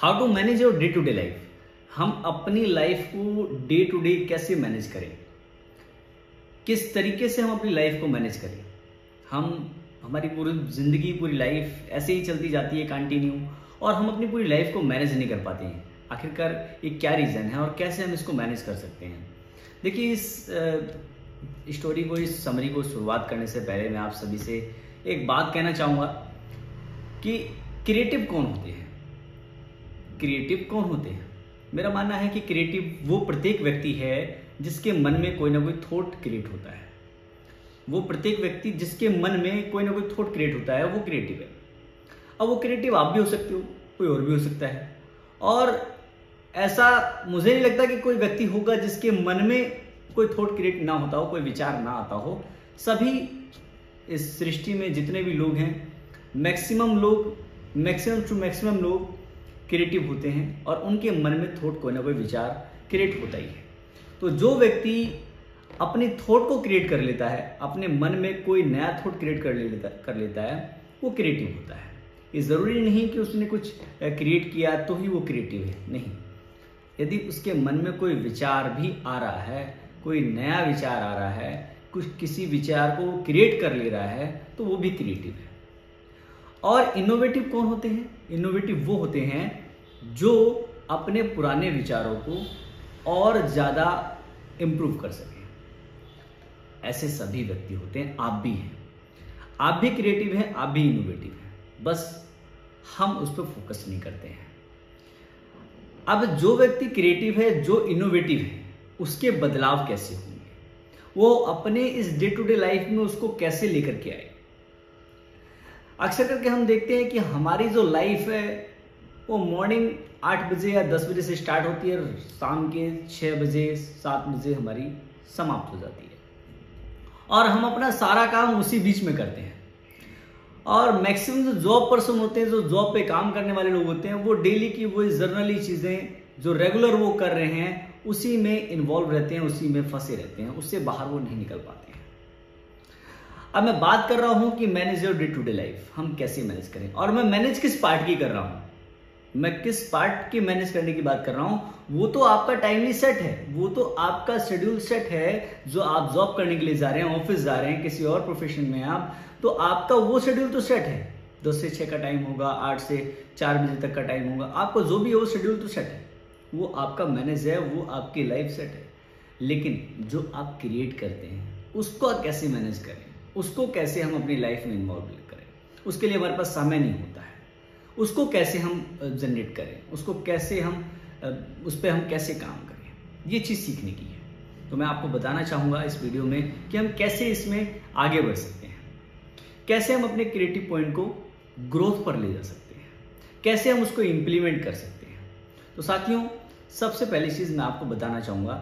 How to manage your day to day life. हम अपनी life को डे टू डे कैसे मैनेज करें, किस तरीके से हम अपनी लाइफ को मैनेज करें। हमारी पूरी जिंदगी, पूरी लाइफ ऐसे ही चलती जाती है कंटिन्यू, और हम अपनी पूरी लाइफ को मैनेज नहीं कर पाते हैं। आखिरकार ये क्या रीज़न है और कैसे हम इसको मैनेज कर सकते हैं। देखिए, इस स्टोरी को, इस समरी को शुरुआत करने से पहले मैं आप सभी से एक बात कहना चाहूँगा कि क्रिएटिव कौन होते हैं। क्रिएटिव कौन होते हैं? मेरा मानना है कि क्रिएटिव वो प्रत्येक व्यक्ति है जिसके मन में कोई ना कोई थॉट क्रिएट होता है। वो प्रत्येक व्यक्ति जिसके मन में कोई ना कोई थॉट क्रिएट होता है, वो क्रिएटिव है। अब वो क्रिएटिव आप भी हो सकते हो, कोई और भी हो सकता है। और ऐसा मुझे नहीं लगता कि कोई व्यक्ति होगा जिसके मन में कोई थॉट क्रिएट ना होता हो, कोई विचार ना आता हो। सभी इस सृष्टि में जितने भी लोग हैं, मैक्सिमम टू मैक्सिमम लोग क्रिएटिव होते हैं और उनके मन में थॉट कोई ना कोई विचार क्रिएट होता ही है। तो जो व्यक्ति अपने थॉट को क्रिएट कर लेता है, अपने मन में कोई नया थॉट क्रिएट कर लेता है, वो क्रिएटिव होता है। ये ज़रूरी नहीं कि उसने कुछ क्रिएट किया तो ही वो क्रिएटिव है, नहीं। यदि उसके मन में कोई विचार भी आ रहा है, कोई नया विचार आ रहा है, किसी विचार को क्रिएट कर ले रहा है, तो वो भी क्रिएटिव है। और इनोवेटिव कौन होते हैं? इनोवेटिव वो होते हैं जो अपने पुराने विचारों को और ज़्यादा इम्प्रूव कर सकें। ऐसे सभी व्यक्ति होते हैं, आप भी हैं। आप भी क्रिएटिव हैं, आप भी इनोवेटिव हैं, बस हम उस पर फोकस नहीं करते हैं। अब जो व्यक्ति क्रिएटिव है, जो इनोवेटिव है, उसके बदलाव कैसे होंगे, वो अपने इस डे टू डे लाइफ में उसको कैसे लेकर के आए। अक्सर करके हम देखते हैं कि हमारी जो लाइफ है वो मॉर्निंग 8 बजे या 10 बजे से स्टार्ट होती है, शाम के 6 बजे 7 बजे हमारी समाप्त हो जाती है, और हम अपना सारा काम उसी बीच में करते हैं। और मैक्सिमम जो जॉब पर्सन होते हैं, जो जॉब पे काम करने वाले लोग होते हैं, वो डेली की वही जर्नली चीज़ें जो रेगुलर वो कर रहे हैं उसी में इन्वॉल्व रहते हैं, उसी में फंसे रहते हैं, उससे बाहर वो नहीं निकल पाते हैं। अब मैं बात कर रहा हूं कि manage your day to day life, हम कैसे मैनेज करें। और मैं मैनेज किस पार्ट की कर रहा हूं, मैं किस पार्ट की मैनेज करने की बात कर रहा हूं, वो तो आपका टाइमली सेट है, वो तो आपका शेड्यूल सेट है। जो आप जॉब करने के लिए जा रहे हैं, ऑफिस जा रहे हैं, किसी और प्रोफेशन में आप, तो आपका वो शेड्यूल तो सेट है। 10 से 6 का टाइम होगा, 8 से 4 बजे तक का टाइम होगा, आपका जो भी है वो शेड्यूल तो सेट है, वो आपका मैनेज है, वो आपकी लाइफ सेट है। लेकिन जो आप क्रिएट करते हैं उसको आप कैसे मैनेज करें, उसको कैसे हम अपनी लाइफ में इन्वॉल्व करें, उसके लिए हमारे पास समय नहीं होता है। उसको कैसे हम जनरेट करें, उसको कैसे हम उस पर हम कैसे काम करें, ये चीज़ सीखने की है। तो मैं आपको बताना चाहूँगा इस वीडियो में कि हम कैसे इसमें आगे बढ़ सकते हैं, कैसे हम अपने क्रिएटिव पॉइंट को ग्रोथ पर ले जा सकते हैं, कैसे हम उसको इम्प्लीमेंट कर सकते हैं। तो साथियों, सबसे पहली चीज़ मैं आपको बताना चाहूँगा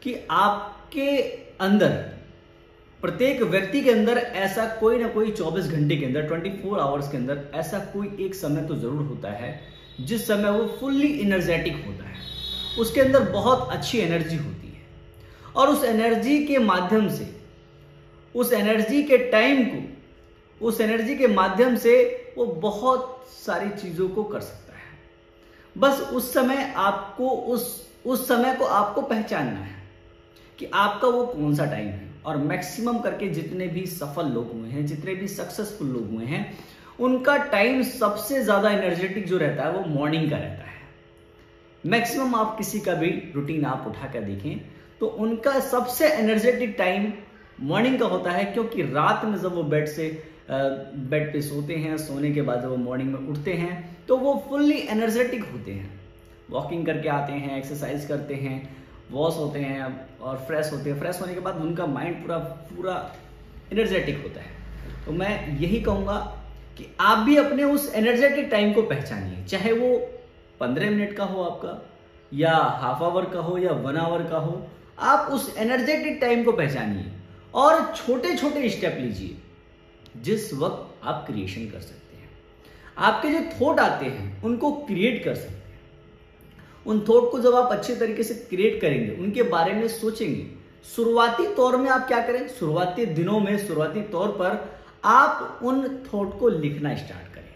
कि आपके अंदर, प्रत्येक व्यक्ति के अंदर ऐसा कोई ना कोई 24 घंटे के अंदर, 24 आवर्स के अंदर ऐसा कोई एक समय तो जरूर होता है जिस समय वो फुल्ली एनर्जेटिक होता है। उसके अंदर बहुत अच्छी एनर्जी होती है, और उस एनर्जी के माध्यम से, उस एनर्जी के टाइम को, उस एनर्जी के माध्यम से वो बहुत सारी चीज़ों को कर सकता है। बस उस समय आपको उस समय को आपको पहचानना है कि आपका वो कौन सा टाइम है। और मैक्सिमम करके जितने भी सफल लोग हुए हैं, जितने भी सक्सेसफुल लोग हुए हैं, उनका टाइम सबसे ज्यादा एनर्जेटिक जो रहता है वो मॉर्निंग का रहता है। मैक्सिमम आप किसी का भी रूटीन आप उठा कर देखें तो उनका सबसे एनर्जेटिक टाइम मॉर्निंग का होता है, क्योंकि रात में जब वो बेड पे सोते हैं, सोने के बाद जब वो मॉर्निंग में उठते हैं तो वो फुल्ली एनर्जेटिक होते हैं। वॉकिंग करके आते हैं, एक्सरसाइज करते हैं, वॉश होते हैं और फ्रेश होते हैं। फ्रेश होने के बाद उनका माइंड पूरा एनर्जेटिक होता है। तो मैं यही कहूँगा कि आप भी अपने उस एनर्जेटिक टाइम को पहचानिए, चाहे वो 15 मिनट का हो आपका, या हाफ आवर का हो, या 1 आवर का हो। आप उस एनर्जेटिक टाइम को पहचानिए और छोटे छोटे स्टेप लीजिए जिस वक्त आप क्रिएशन कर सकते हैं। आपके जो थॉट आते हैं उनको क्रिएट कर सकते हैं। उन थॉट को जब आप अच्छे तरीके से क्रिएट करेंगे, उनके बारे में सोचेंगे, शुरुआती तौर में आप क्या करें, शुरुआती दिनों में, शुरुआती तौर पर आप उन थॉट को लिखना स्टार्ट करें।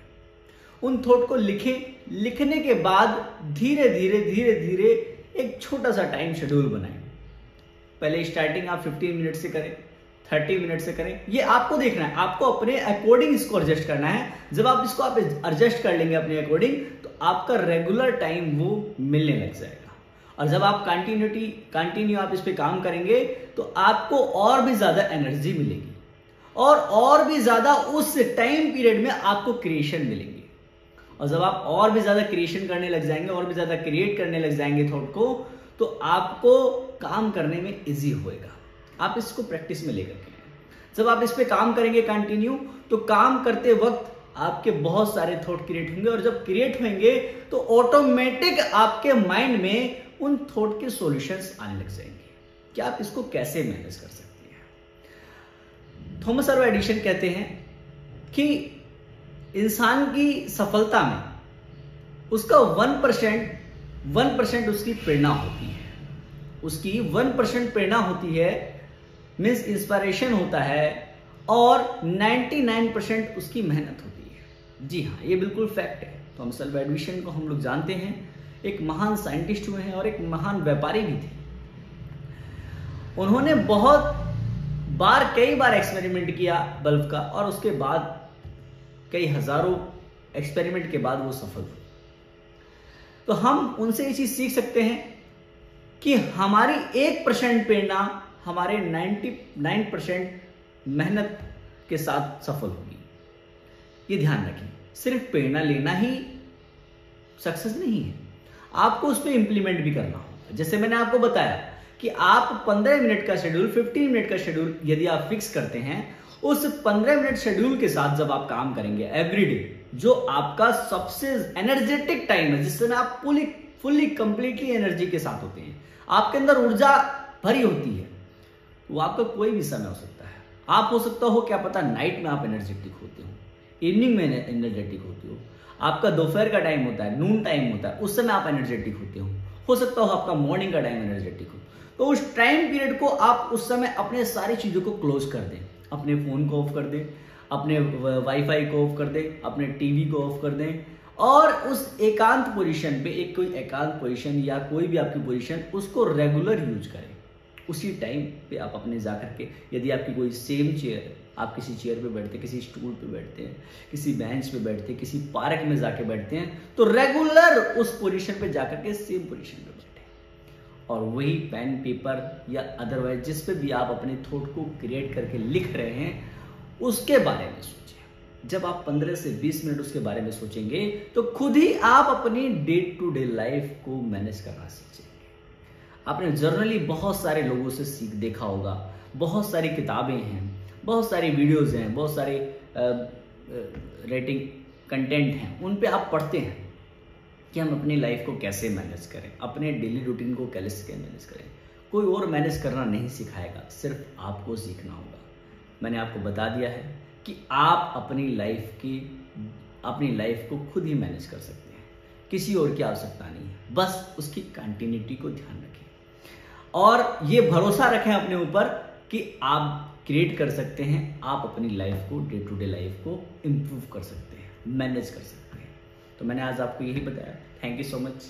उन थॉट को लिखें। लिखने के बाद धीरे धीरे एक छोटा सा टाइम शेड्यूल बनाएं। पहले स्टार्टिंग आप 15 मिनट से करें, 30 मिनट से करें, ये आपको देखना है, आपको अपने अकॉर्डिंग इसको एडजस्ट करना है। जब आप इसको एडजस्ट कर लेंगे अपने अकॉर्डिंग, तो आपका रेगुलर टाइम वो मिलने लग जाएगा। और जब आप कंटिन्यू आप इस पे काम करेंगे, तो आपको और भी ज्यादा एनर्जी मिलेगी और भी ज्यादा उस टाइम पीरियड में आपको क्रिएशन मिलेंगे। और जब आप और भी ज्यादा क्रिएशन करने लग जाएंगे, और भी ज्यादा क्रिएट करने लग जाएंगे थॉट को, तो आपको काम करने में इजी होएगा। आप इसको प्रैक्टिस में लेकर के, जब आप इस पे काम करेंगे कंटिन्यू, तो काम करते वक्त आपके बहुत सारे थॉट क्रिएट होंगे, और जब क्रिएट होंगे तो ऑटोमेटिक आपके माइंड में उन थॉट के सॉल्यूशंस आने लग जाएंगे कि आप इसको कैसे मैनेज कर सकते हैं। थॉमस अल्वा एडिसन कहते हैं कि इंसान की सफलता में उसका 1% उसकी प्रेरणा होती है। उसकी 1% प्रेरणा होती है, मीन्स इंस्पिरेशन होता है, और 99% उसकी मेहनत होती है। जी हाँ, ये बिल्कुल फैक्ट है। थॉमस अल्वा एडिसन को हम लोग जानते हैं, एक महान साइंटिस्ट हुए हैं और एक महान व्यापारी भी थे। उन्होंने कई बार एक्सपेरिमेंट किया बल्ब का, और उसके बाद कई हजारों एक्सपेरिमेंट के बाद वो सफल हुए। तो हम उनसे ये चीज सीख सकते हैं कि हमारी 1% प्रेरणा हमारे 99% मेहनत के साथ सफल होगी। ये ध्यान रखें, सिर्फ प्रेरणा लेना ही सक्सेस नहीं है, आपको उस पर इंप्लीमेंट भी करना होगा। जैसे मैंने आपको बताया कि आप 15 मिनट का शेड्यूल, 15 मिनट का शेड्यूल यदि आप फिक्स करते हैं, उस 15 मिनट शेड्यूल के साथ जब आप काम करेंगे एवरीडे, जो आपका सबसे एनर्जेटिक टाइम है, जिस समय आप फुल्ली कंप्लीटली एनर्जी के साथ होते हैं, आपके अंदर ऊर्जा भरी होती है, वो आपका कोई भी समय हो सकता है। आप हो सकता हो, क्या पता, नाइट में आप एनर्जेटिक होते हो, इवनिंग में एनर्जेटिक होते हो, आपका दोपहर का टाइम होता है, नून टाइम होता है, उस समय आप एनर्जेटिक होते हो सकता हो आपका मॉर्निंग का टाइम एनर्जेटिक हो। तो उस टाइम पीरियड को आप उस समय अपने सारी चीजों को क्लोज कर दें, अपने फोन को ऑफ कर दें, अपने वाईफाई को ऑफ कर दें, अपने टीवी को ऑफ कर दें, और उस एकांत पोजीशन पे, एक कोई एकांत पोजीशन या कोई भी आपकी पोजीशन, उसको रेगुलर यूज करें। उसी टाइम पे आप अपने जाकर के, यदि आपकी कोई सेम चेयर, आप किसी चेयर पे बैठते हैं, किसी स्टूल पे बैठते हैं, किसी बेंच पे बैठते हैं, किसी पार्क में जाके बैठते हैं, तो रेगुलर उस पोजीशन पे जाकर के सेम पोजीशन पे बैठे, और वही पेन पेपर या अदरवाइज जिस पे भी आप अपने थॉट को क्रिएट करके लिख रहे हैं, उसके बारे में सोचिए। जब आप 15 से 20 मिनट उसके बारे में सोचेंगे, तो खुद ही आप अपनी डे टू डे लाइफ को मैनेज करना सीखेंगे। आपने जर्नली बहुत सारे लोगों से सीख देखा होगा, बहुत सारी किताबें हैं, बहुत सारी वीडियोस हैं, बहुत सारे रेटिंग कंटेंट हैं, उन पे आप पढ़ते हैं कि हम अपनी लाइफ को कैसे मैनेज करें, अपने डेली रूटीन को कैसे मैनेज करें। कोई और मैनेज करना नहीं सिखाएगा, सिर्फ आपको सीखना होगा। मैंने आपको बता दिया है कि आप अपनी लाइफ को खुद ही मैनेज कर सकते हैं, किसी और की आवश्यकता नहीं है। बस उसकी कंटिन्यूटी को ध्यान रखें, और ये भरोसा रखें अपने ऊपर कि आप क्रिएट कर सकते हैं, आप अपनी लाइफ को, डे टू डे लाइफ को इम्प्रूव कर सकते हैं, मैनेज कर सकते हैं। तो मैंने आज आपको यही बताया। Thank you so much.